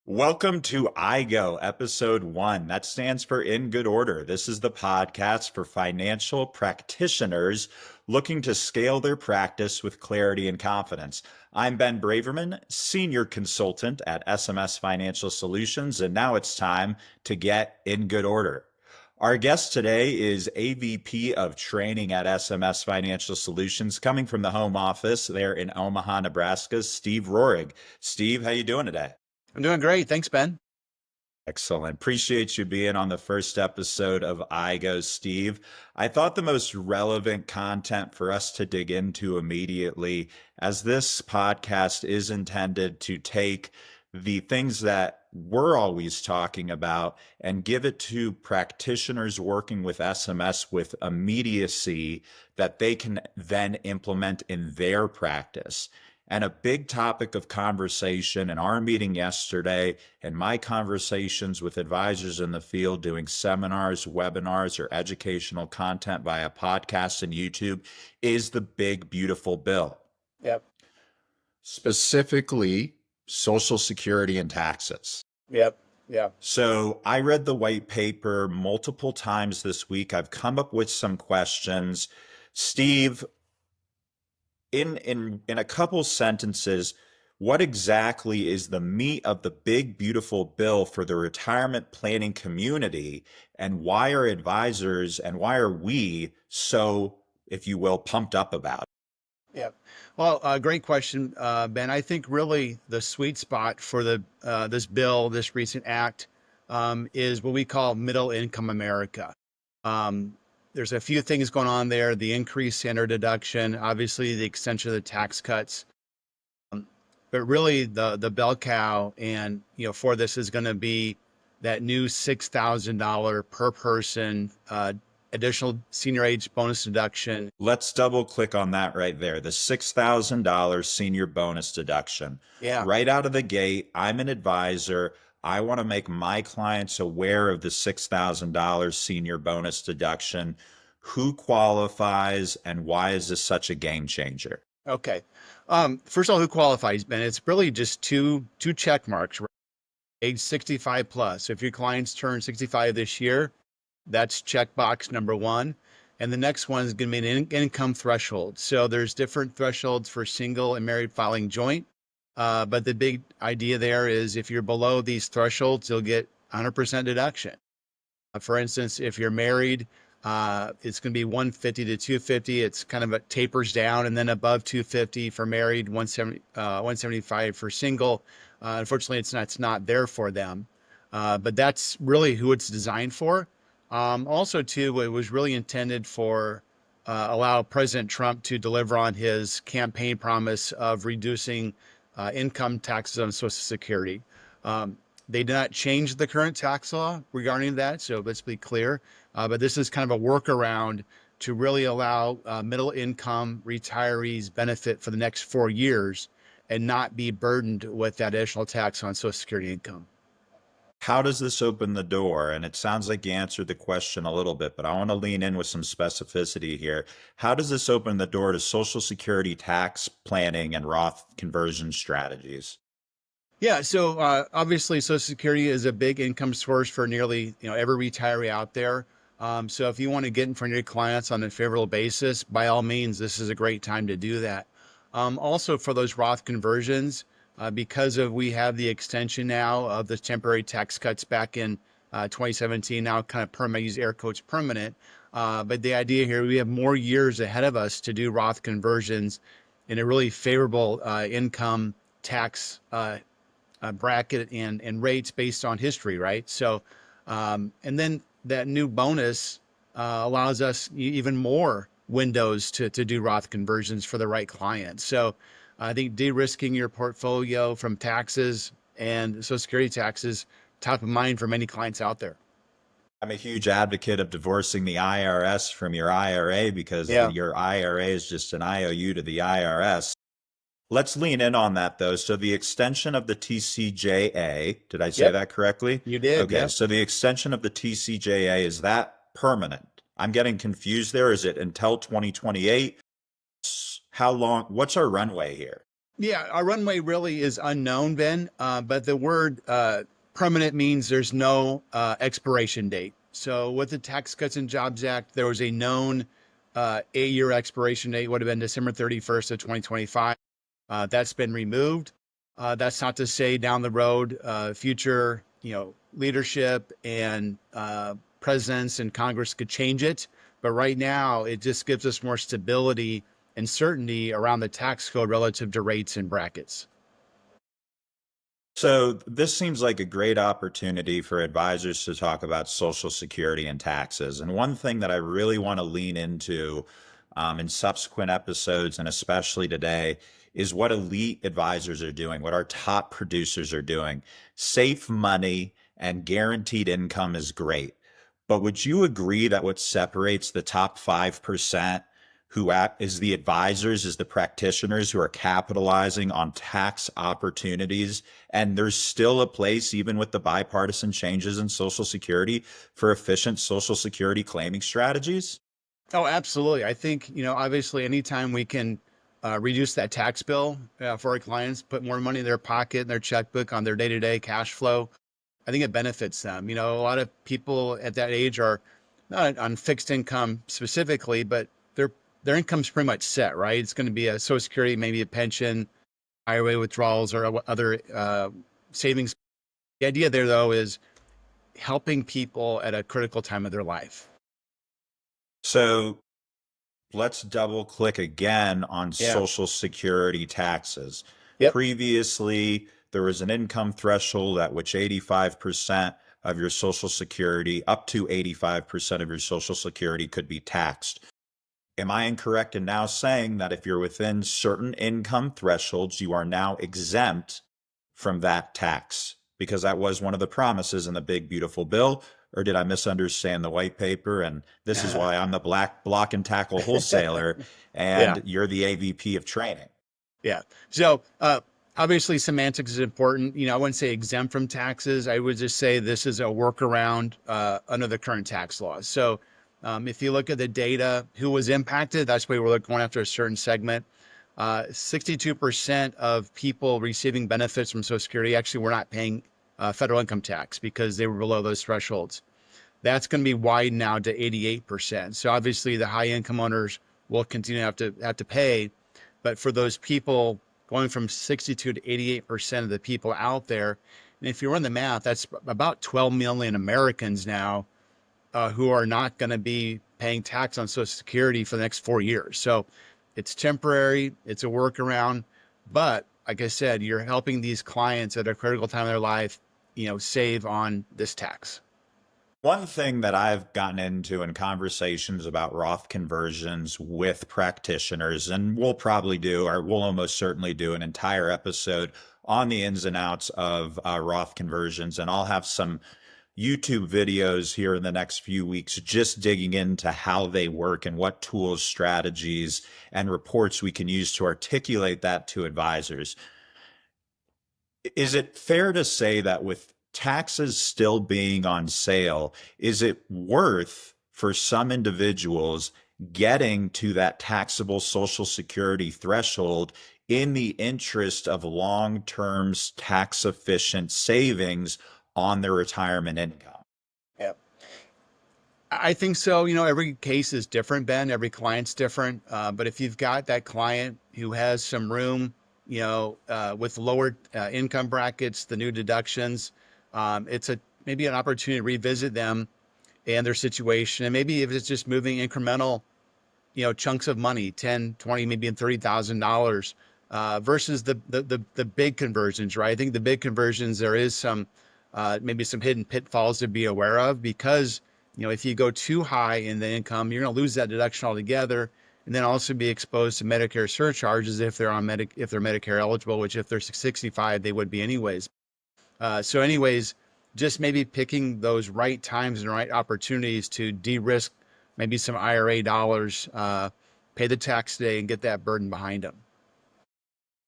Welcome to IGO, episode 1. That stands for In Good Order. This is the podcast for financial practitioners looking to scale their practice with clarity and confidence. I'm Ben Braverman, senior consultant at SMS Financial Solutions, and now it's time to get in good order. Our guest today is AVP of Training at SMS Financial Solutions, coming from the home office there in Omaha, Nebraska, Steve Rohrig. Steve, how you doing today? I'm doing great. Thanks, Ben. Excellent. Appreciate you being on the first episode of IGO, Steve. I thought the most relevant content for us to dig into immediately, as this podcast is intended to take the things that we're always talking about and give it to practitioners working with SMS with immediacy that they can then implement in their practice. And a big topic of conversation in our meeting yesterday and my conversations with advisors in the field doing seminars, webinars, or educational content via podcasts and YouTube is the big, beautiful bill, Yep. specifically Social Security and taxes. Yep. Yep. So I read the white paper multiple times this week. I've come up with some questions. Steve, in a couple sentences, what exactly is the meat of the big beautiful bill for the retirement planning community, and why are advisors and why are we so, if you will, pumped up about it? Yep. Well, great question, Ben. I think really the sweet spot for the this bill, this recent act, is what we call middle income America. Um, there's a few things going on there. The increased standard deduction, obviously the extension of the tax cuts, but really the bell cow, and for this is going to be that new $6,000 per person additional senior age bonus deduction. Let's double click on that right there. The $6,000 senior bonus deduction. Yeah. Right out of the gate, I'm an advisor. I want to make my clients aware of the $6,000 senior bonus deduction. Who qualifies and why is this such a game changer? Okay. First of all, who qualifies, Ben? It's really just two check marks, right? Age 65 plus. So if your clients turn 65 this year, that's checkbox number one. And the next one is going to be an income threshold. So there's different thresholds for single and married filing joint. But the big idea there is if you're below these thresholds, you'll get 100% deduction. For instance, if you're married, it's going to be 150 to 250. It's kind of tapers down, and then above 250 for married, 175 for single. Unfortunately, it's not there for them, but that's really who it's designed for. Also, too, it was really intended for allow President Trump to deliver on his campaign promise of reducing income taxes on Social Security. They did not change the current tax law regarding that, so let's be clear. But this is kind of a workaround to really allow middle income retirees benefit for the next 4 years and not be burdened with that additional tax on Social Security income. How does this open the door? And it sounds like you answered the question a little bit, but I want to lean in with some specificity here. How does this open the door to Social Security tax planning and Roth conversion strategies? Yeah, so obviously Social Security is a big income source for nearly every retiree out there. So if you want to get in front of your clients on a favorable basis, by all means, this is a great time to do that. Also for those Roth conversions, because we have the extension now of the temporary tax cuts back in 2017, now kind of permanent, I use air quotes permanent. But the idea here, we have more years ahead of us to do Roth conversions in a really favorable income tax bracket and rates based on history, right? So, and then that new bonus allows us even more windows to do Roth conversions for the right client. So I think de-risking your portfolio from taxes and Social Security taxes, top of mind for many clients out there. I'm a huge advocate of divorcing the IRS from your IRA because Yeah. your IRA is just an IOU to the IRS. Let's lean in on that though. So the extension of the TCJA, did I say Yep. that correctly? You did. Okay, Yep. so the extension of the TCJA, is that permanent? I'm getting confused there. Is it until 2028? How long? What's our runway here? Yeah, our runway really is unknown, Ben, but the word permanent means there's no expiration date. So with the Tax Cuts and Jobs Act, there was a known 8-year expiration date, would have been December 31st of 2025. That's been removed. That's not to say down the road, future, leadership and presidents and Congress could change it. But right now, it just gives us more stability and certainty around the tax code relative to rates and brackets. So this seems like a great opportunity for advisors to talk about Social Security and taxes. And one thing that I really want to lean into in subsequent episodes, and especially today, is what elite advisors are doing, what our top producers are doing. Safe money and guaranteed income is great. But would you agree that what separates the top 5% is the advisors, is the practitioners who are capitalizing on tax opportunities? And there's still a place, even with the bipartisan changes in Social Security, for efficient Social Security claiming strategies? Oh, absolutely. I think, obviously, anytime we can reduce that tax bill for our clients, put more money in their pocket, in their checkbook, on their day to day cash flow, I think it benefits them. A lot of people at that age are not on fixed income specifically, but their income's pretty much set, right? It's going to be a Social Security, maybe a pension, IRA withdrawals, or other savings. The idea there, though, is helping people at a critical time of their life. So let's double click again on Yeah. Social Security taxes. Yep. Previously, there was an income threshold at which 85% of your Social Security, up to 85% of your Social Security, could be taxed. Am I incorrect in now saying that if you're within certain income thresholds, you are now exempt from that tax? Because that was one of the promises in the big, beautiful bill. Or did I misunderstand the white paper? And this is why I'm the black block and tackle wholesaler, Yeah. and you're the AVP of training. Yeah. So obviously semantics is important. I wouldn't say exempt from taxes. I would just say this is a workaround under the current tax laws. So if you look at the data, who was impacted, that's why we're going after a certain segment. 62% of people receiving benefits from Social Security actually were not paying federal income tax because they were below those thresholds. That's going to be widened now to 88%. So obviously the high income owners will continue to have to pay, but for those people going from 62 to 88% of the people out there, and if you run the math, that's about 12 million Americans now who are not going to be paying tax on Social Security for the next 4 years. So it's temporary, it's a workaround, but like I said, you're helping these clients at a critical time of their life, save on this tax. One thing that I've gotten into in conversations about Roth conversions with practitioners, and we'll probably do, or we'll almost certainly do an entire episode on the ins and outs of Roth conversions, and I'll have some YouTube videos here in the next few weeks just digging into how they work and what tools, strategies, and reports we can use to articulate that to advisors. Is it fair to say that with taxes still being on sale, is it worth for some individuals getting to that taxable Social Security threshold in the interest of long-term tax efficient savings on their retirement income? Yeah. I think so. Every case is different, Ben. Every client's different. But if you've got that client who has some room, with lower income brackets, the new deductions, it's maybe an opportunity to revisit them and their situation. And maybe if it's just moving incremental, chunks of money, 10, 20, maybe in $30,000, versus the big conversions, right? I think the big conversions, there is some maybe some hidden pitfalls to be aware of because, if you go too high in the income, you're going to lose that deduction altogether, and then also be exposed to Medicare surcharges if they're if they're Medicare eligible, which if they're 65, they would be anyways. So just maybe picking those right times and right opportunities to de-risk maybe some IRA dollars, pay the tax today and get that burden behind them.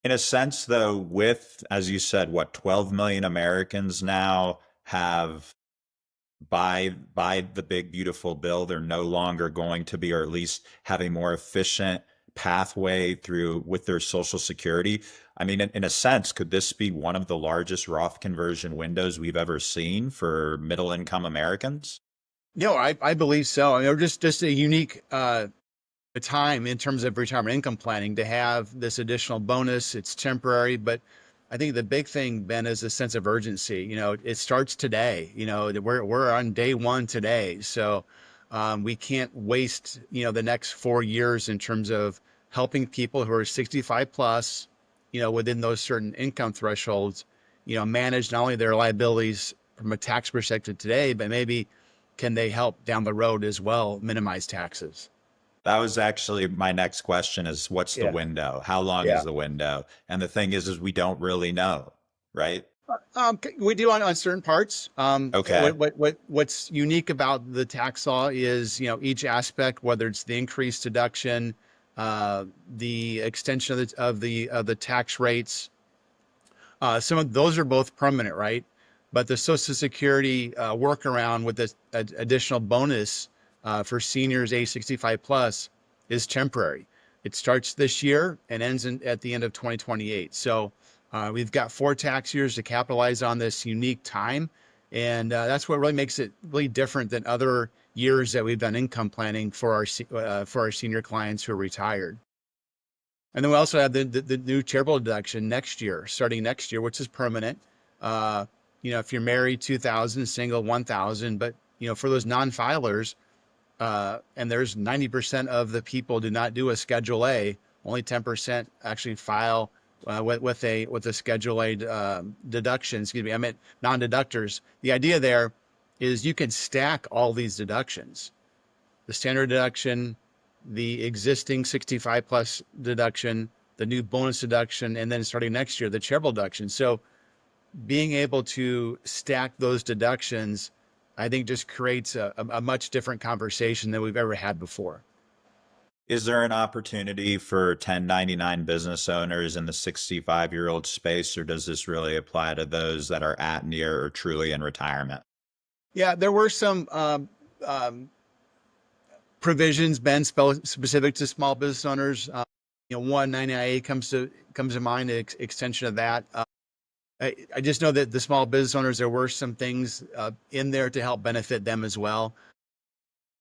In a sense, though, with, as you said, what, 12 million Americans now have by the big beautiful bill, they're no longer going to be, or at least have a more efficient pathway through with their Social Security. I mean, in a sense, could this be one of the largest Roth conversion windows we've ever seen for middle income Americans? No, I believe so. I mean, just a unique time in terms of retirement income planning to have this additional bonus. It's temporary, but I think the big thing, Ben, is a sense of urgency. It starts today. We're on day one today, so we can't waste the next 4 years in terms of helping people who are 65 plus, within those certain income thresholds, manage not only their liabilities from a tax perspective today, but maybe can they help down the road as well minimize taxes. That was actually my next question is what's the Yeah. window? How long Yeah. is the window? And the thing is we don't really know, right? We do on certain parts. Okay. What's unique about the tax law is, each aspect, whether it's the increased deduction, the extension of the tax rates, some of those are both permanent, right? But the Social Security workaround with this additional bonus for seniors age 65 plus is temporary. It starts this year and ends at the end of 2028. So we've got 4 tax years to capitalize on this unique time. And that's what really makes it really different than other years that we've done income planning for our senior clients who are retired. And then we also have the new charitable deduction next year, starting next year, which is permanent. Uh, if you're married, 2,000, single, 1,000. But for those non-filers, and there's 90% of the people do not do a Schedule A. Only 10% actually file with a Schedule A deduction. Excuse me, I meant non-deductors. The idea there is you can stack all these deductions: the standard deduction, the existing 65 plus deduction, the new bonus deduction, and then starting next year, the charitable deduction. So being able to stack those deductions, I think just creates a much different conversation than we've ever had before. Is there an opportunity for 1099 business owners in the 65-year-old space, or does this really apply to those that are at, near, or truly in retirement? Yeah, there were some provisions, Ben, specific to small business owners. 199A comes to mind, extension of that. I just know that the small business owners, there were some things in there to help benefit them as well.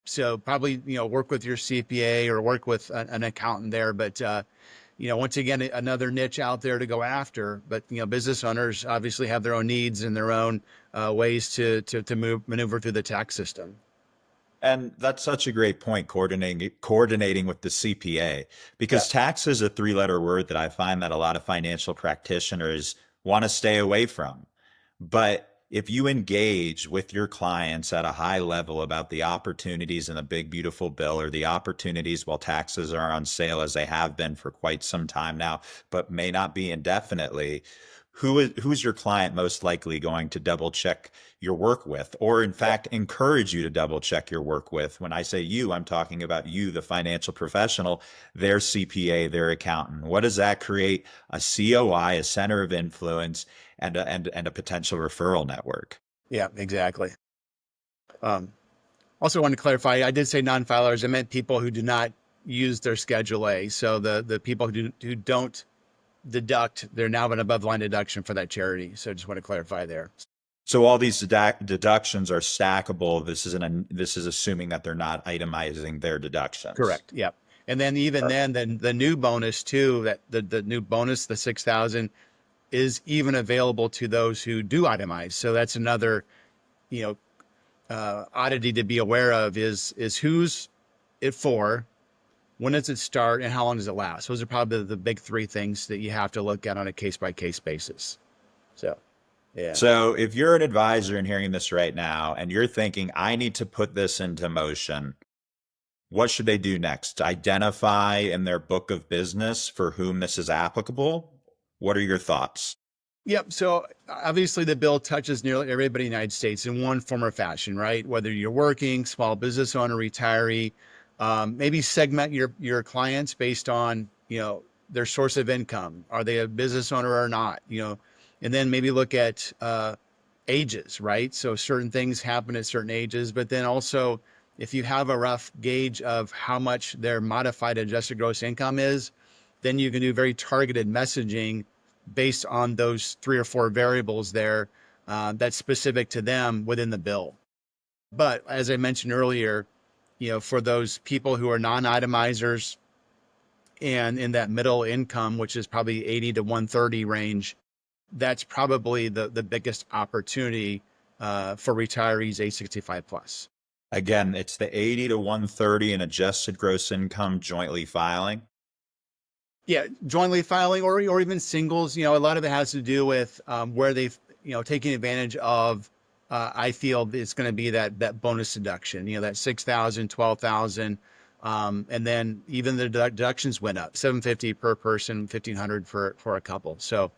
So probably, work with your CPA or work with an accountant there. But, once again, another niche out there to go after. But, business owners obviously have their own needs and their own ways to maneuver through the tax system. And that's such a great point, coordinating with the CPA, Yeah. because tax is a three-letter word that I find that a lot of financial practitioners want to stay away from. But if you engage with your clients at a high level about the opportunities in the big beautiful bill, or the opportunities while taxes are on sale, as they have been for quite some time now, but may not be indefinitely, who's your client most likely going to double check your work with, or in Yeah. fact encourage you to double check your work with? When I say you, I'm talking about you, the financial professional, their CPA, their accountant. What does that create? A COI, a center of influence, and a potential referral network. Yeah, exactly. Um, Also want to clarify, I did say non-filers. I meant people who do not use their Schedule A. So the people who don't deduct, they're now an above line deduction for that charity. So just want to clarify there. So all these deductions are stackable. This is assuming that they're not itemizing their deductions. Correct. Yep. And then even then the new bonus too, that the new bonus, the 6,000, is even available to those who do itemize. So that's another, you know, oddity to be aware of is who's it for, when does it start, and how long does it last? Those are probably the big three things that you have to look at on a case by case basis. So, yeah. So if you're an advisor and hearing this right now and you're thinking, I need to put this into motion, what should they do next? Identify in their book of business for whom this is applicable? What are your thoughts? Yep. So obviously the bill touches nearly everybody in the United States in one form or fashion, right? Whether you're working, small business owner, retiree, maybe segment your clients based on, their source of income. Are they a business owner or not? And then maybe look at ages, right? So certain things happen at certain ages, but then also if you have a rough gauge of how much their modified adjusted gross income is, then you can do very targeted messaging based on those 3 or 4 variables there that's specific to them within the bill. But as I mentioned earlier, for those people who are non-itemizers and in that middle income, which is probably 80 to 130 range, that's probably the biggest opportunity for retirees age 65 plus. Again, it's the 80 to 130 in adjusted gross income jointly filing. Yeah, jointly filing or even singles. A lot of it has to do with where they've taking advantage of. I feel it's going to be that bonus deduction. That 6,000, 12,000, and then even the deductions went up 750 per person, 1,500 for a couple. So,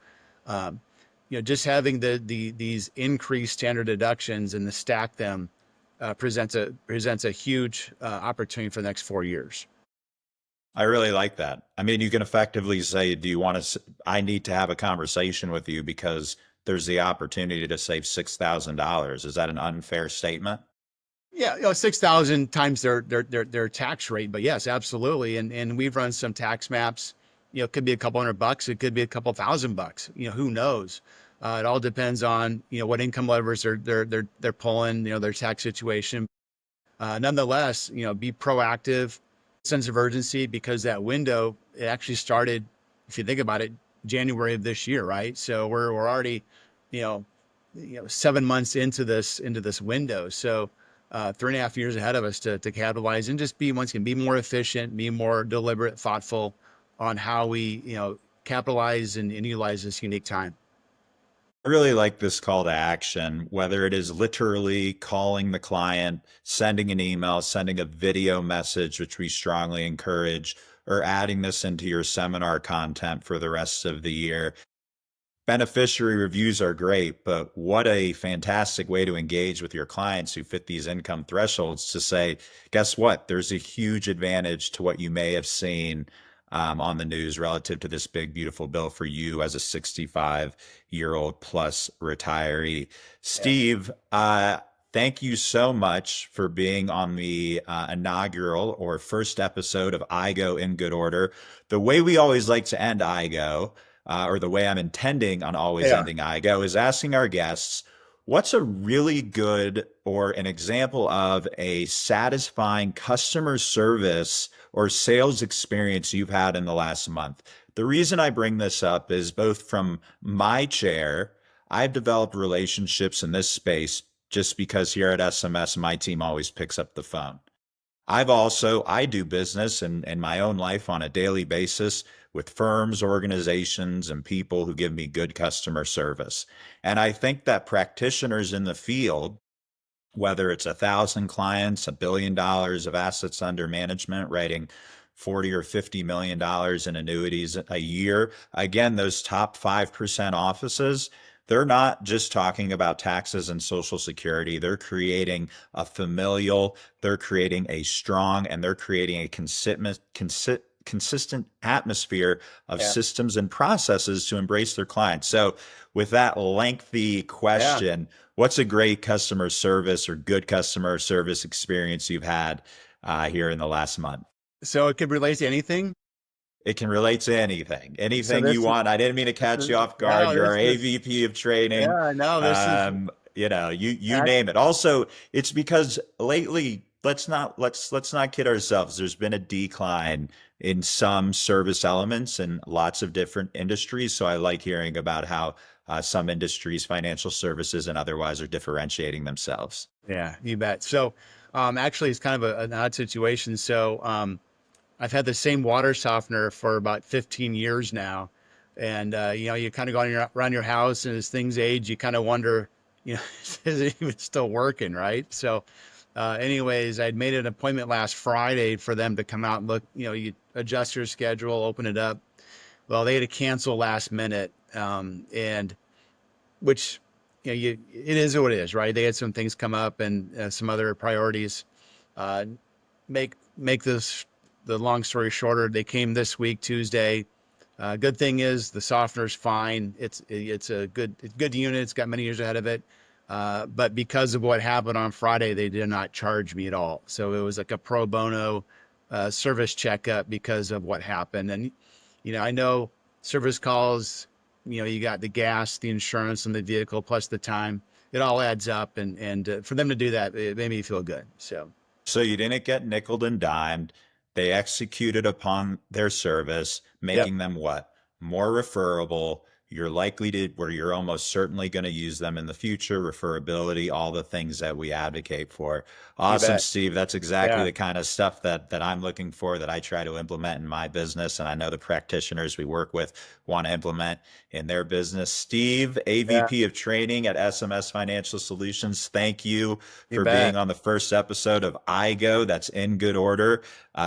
just having these increased standard deductions and to stack them presents a huge opportunity for the next 4 years. I really like that. I mean, you can effectively say, do you want to, I need to have a conversation with you because there's the opportunity to save $6,000. Is that an unfair statement? Yeah, 6,000 times their tax rate, but yes, absolutely. And we've run some tax maps. It could be a couple $100, it could be a couple $1,000. Who knows? It all depends on what income levers they're pulling. Their tax situation. Nonetheless, be proactive, sense of urgency, because that window, it actually started, if you think about it, January of this year, right? So we're already, you know, 7 months into this window. So 3.5 years ahead of us to capitalize and just once again, be more efficient, be more deliberate, thoughtful on how we, capitalize and utilize this unique time. I really like this call to action, whether it is literally calling the client, sending an email, sending a video message, which we strongly encourage, or adding this into your seminar content for the rest of the year. Beneficiary reviews are great, but what a fantastic way to engage with your clients who fit these income thresholds to say, guess what? There's a huge advantage to what you may have seen on the news relative to this big, beautiful bill for you as a 65-year-old plus retiree. Yeah. Steve, thank you so much for being on the inaugural or first episode of IGO in Good Order. The way we always like to end IGO, or the way I'm intending on always Yeah. ending IGO, is asking our guests, what's a really good or an example of a satisfying customer service or sales experience you've had in the last month? The reason I bring this up is both from my chair, I've developed relationships in this space just because here at SMS, my team always picks up the phone. I do business in my own life on a daily basis with firms, organizations, and people who give me good customer service. And I think that practitioners in the field, whether it's 1,000 clients, $1 billion of assets under management, writing 40 or $50 million in annuities a year. Again, those top 5% offices, they're not just talking about taxes and Social Security. They're creating a familial, they're creating a strong, and they're creating a consistent atmosphere of Yeah. systems and processes to embrace their clients. So, with that lengthy Yeah. question, what's a great customer service or good customer service experience you've had here in the last month? So it could relate to anything. It can relate to anything, So anything you this is, want. I didn't mean to catch you off guard. no, You're our this, AVP of training. yeah, no, this is, You act- name it. Also, it's because lately, let's not kid ourselves. There's been a decline in some service elements in lots of different industries. So I like hearing about how some industries, financial services and otherwise, are differentiating themselves. yeah, you bet. So, actually it's kind of an odd situation. So, I've had the same water softener for about 15 years now. And, you kind of go around your house and as things age, you kind of wonder, is it even still working? Right. So, anyways, I'd made an appointment last Friday for them to come out and look, you adjust your schedule, open it up. Well, they had to cancel last minute. And which, it is what it is, right? They had some things come up and some other priorities. Uh, make this the long story shorter. They came this week, Tuesday. Good thing is the softener's fine. It's a good unit. It's got many years ahead of it. But because of what happened on Friday, they did not charge me at all. So it was like a pro bono service checkup because of what happened. And I know service calls. you got the gas, the insurance, and the vehicle plus the time. It all adds up, and for them to do that, it made me feel good. So So you didn't get nickeled and dimed. They executed upon their service, yep, making them what? More referable. You're likely to, where you're almost certainly going to use them in the future, referability, all the things that we advocate for. you Awesome, bet. Steve. That's exactly Yeah, the kind of stuff that I'm looking for, that I try to implement in my business. And I know the practitioners we work with want to implement in their business. Steve, yeah, AVP of Training at SMS Financial Solutions, thank you you for being bet. on the first episode of IGO. That's in good order.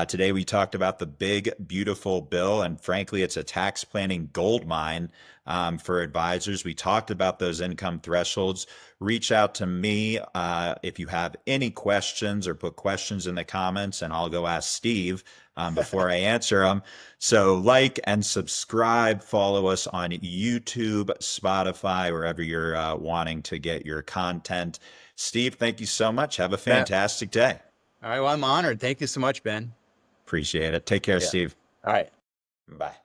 Today, we talked about the big, beautiful bill, and frankly, it's a tax planning gold mine for advisors. We talked about those income thresholds. Reach out to me if you have any questions, or put questions in the comments, and I'll go ask Steve before I answer them. So, like and subscribe, follow us on YouTube, Spotify, wherever you're wanting to get your content. Steve, thank you so much. Have a Yeah. fantastic day. All right. Well, I'm honored. Thank you so much, Ben. Appreciate it. Take care, Yeah. Steve. All right. Bye.